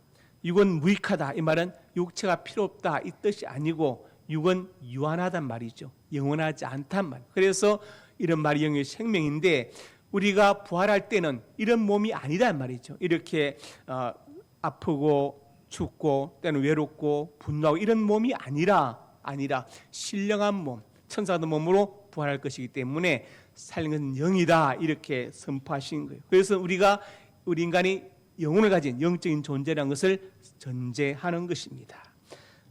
육은 무익하다. 이 말은 육체가 필요 없다 이 뜻이 아니고 육은 유한하단 말이죠. 영원하지 않단 말. 그래서 이런 말이 영의 생명인데 우리가 부활할 때는 이런 몸이 아니란 말이죠. 이렇게 아프고 춥고 때는 외롭고 분노하고 이런 몸이 아니라 신령한 몸, 천사의 몸으로 부활할 것이기 때문에 살린 것은 영이다 이렇게 선포하신 거예요. 그래서 우리 인간이 영혼을 가진 영적인 존재라는 것을 전제하는 것입니다.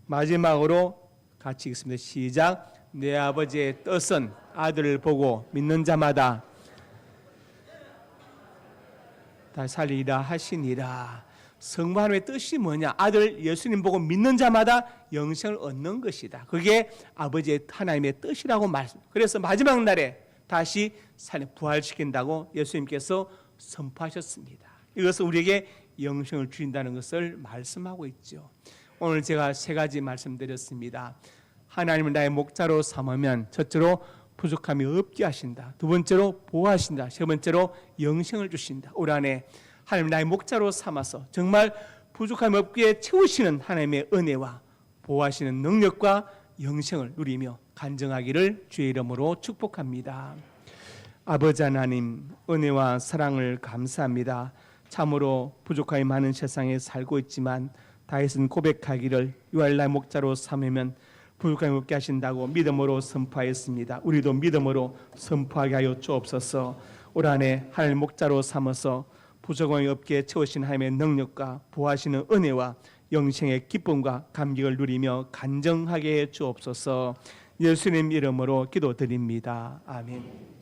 마지막으로 같이 읽습니다. 시작. 내 아버지의 뜻은 아들을 보고 믿는 자마다 다 살리라 하시니라. 성부 하나님의 뜻이 뭐냐? 아들 예수님 보고 믿는 자마다 영생을 얻는 것이다. 그게 아버지의 하나님의 뜻이라고 말씀. 그래서 마지막 날에 다시 부활시킨다고 예수님께서 선포하셨습니다. 이것은 우리에게 영생을 주신다는 것을 말씀하고 있죠. 오늘 제가 세 가지 말씀드렸습니다. 하나님을 나의 목자로 삼으면 첫째로 부족함이 없게 하신다. 두 번째로 보호하신다. 세 번째로 영생을 주신다. 올 한해 하나님 나의 목자로 삼아서 정말 부족함이 없게 채우시는 하나님의 은혜와 보호하시는 능력과 영생을 누리며 간증하기를 주의 이름으로 축복합니다. 아버지 하나님, 은혜와 사랑을 감사합니다. 참으로 부족함이 많은 세상에 살고 있지만 다윗은 고백하기를 유할 나의 목자로 삼으면 부족함이 없게 하신다고 믿음으로 선포하였습니다. 우리도 믿음으로 선포하게 하여 주옵소서. 올 한해 하나님 목자로 삼아서 부족함이 없게 채우신 하나님의 능력과 보호하시는 은혜와 영생의 기쁨과 감격을 누리며 간증하게 해 주옵소서. 예수님 이름으로 기도드립니다. 아멘.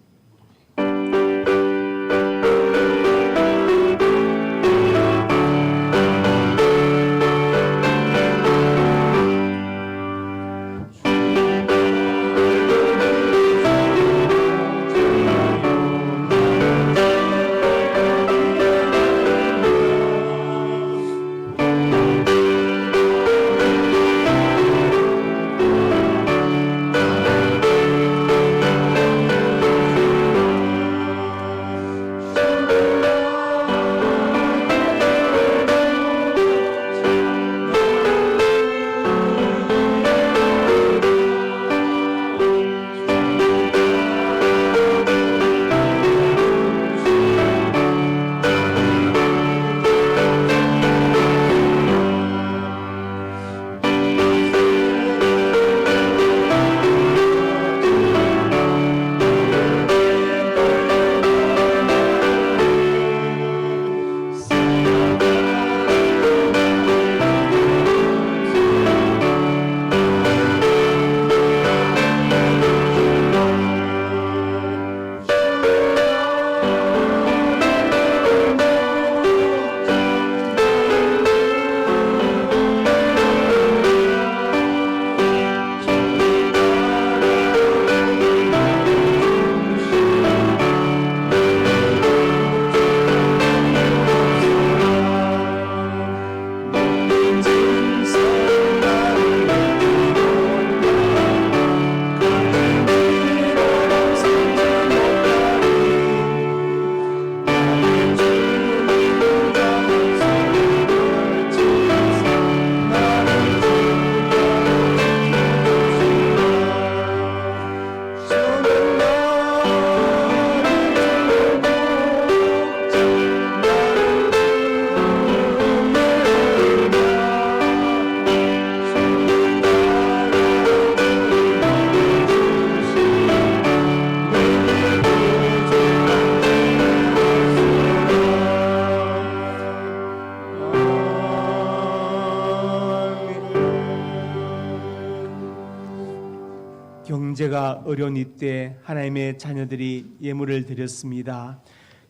어려운 이때 하나님의 자녀들이 예물을 드렸습니다.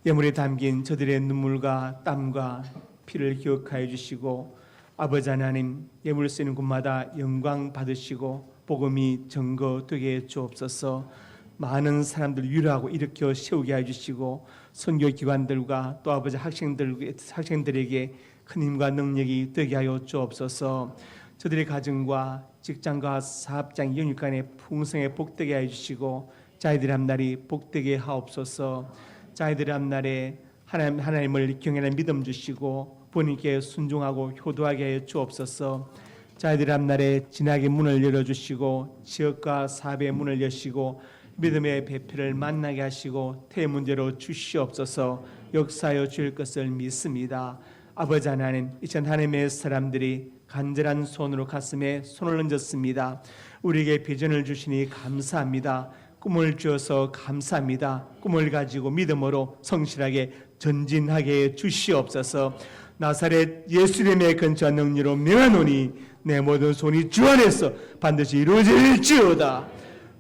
예물에 담긴 저들의 눈물과 땀과 피를 기억하여 주시고 아버지 하나님, 예물 쓰는 곳마다 영광 받으시고 복음이 증거되게 해 주옵소서. 많은 사람들 위로하고 일으켜 세우게 해 주시고 선교기관들과 또 아버지 학생들에게 큰 힘과 능력이 되게 하여 주옵소서. 저들의 가정과 직장과 사업장 영육간에 풍성에 복되게 해 주시고 자기들의 앞날이 복되게 하옵소서. 자기들의 앞날에 하나님을 경외하는 믿음 주시고 본인께 순종하고 효도하게 하여 주옵소서. 자기들의 앞날에 진학의 문을 열어주시고 지역과 사업의 문을 여시고 믿음의 배필을 만나게 하시고 태의 문제로 주시옵소서. 역사하여 주실 것을 믿습니다. 아버지 하나님, 이전 하나님의 사람들이 간절한 손으로 가슴에 손을 얹었습니다. 우리에게 비전을 주시니 감사합니다. 꿈을 주어서 감사합니다. 꿈을 가지고 믿음으로 성실하게 전진하게 해 주시옵소서. 나사렛 예수님의 근처한 능력으로 명하노니 내 모든 손이 주 안에서 반드시 이루어질지어다.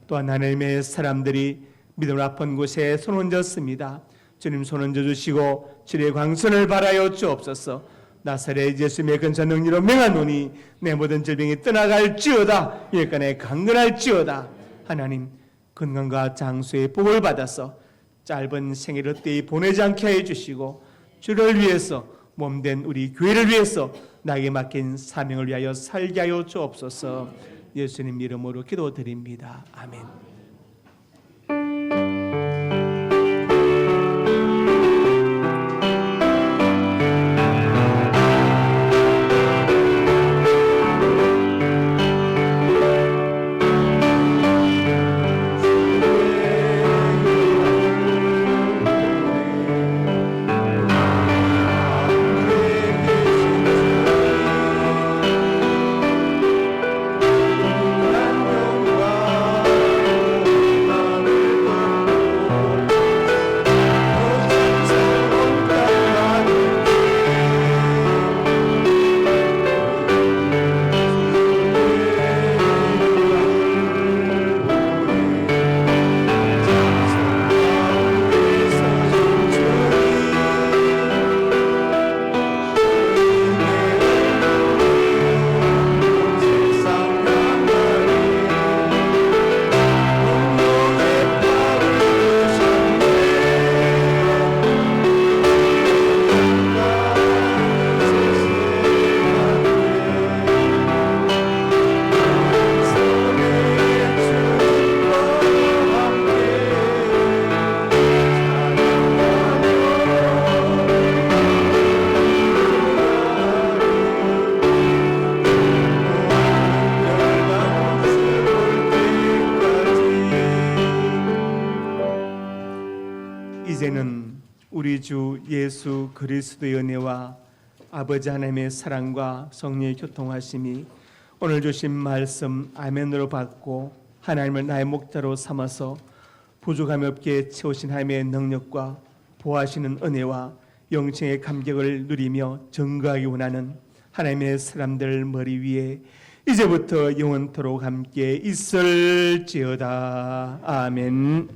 또한 하나님의 사람들이 믿음을 아픈 곳에 손 얹었습니다. 주님 손 얹어주시고 주의 광선을 발하여 주옵소서. 나사렛 예수님의 근처 능력으로 명하노니 내 모든 질병이 떠나갈지어다. 일간에 강건할지어다. 하나님, 건강과 장수의 복을 받아서 짧은 생애를 헛되이 보내지 않게 해주시고 주를 위해서 몸된 우리 교회를 위해서 나에게 맡긴 사명을 위하여 살게 하여 주옵소서. 예수님 이름으로 기도드립니다. 아멘. 이제는 우리 주 예수 그리스도의 은혜와 아버지 하나님의 사랑과 성령의 교통하심이 오늘 주신 말씀 아멘으로 받고 하나님을 나의 목자로 삼아서 부족함이 없게 채우신 하나님의 능력과 보호하시는 은혜와 영생의 감격을 누리며 증거하기 원하는 하나님의 사람들 머리 위에 이제부터 영원토록 함께 있을지어다. 아멘.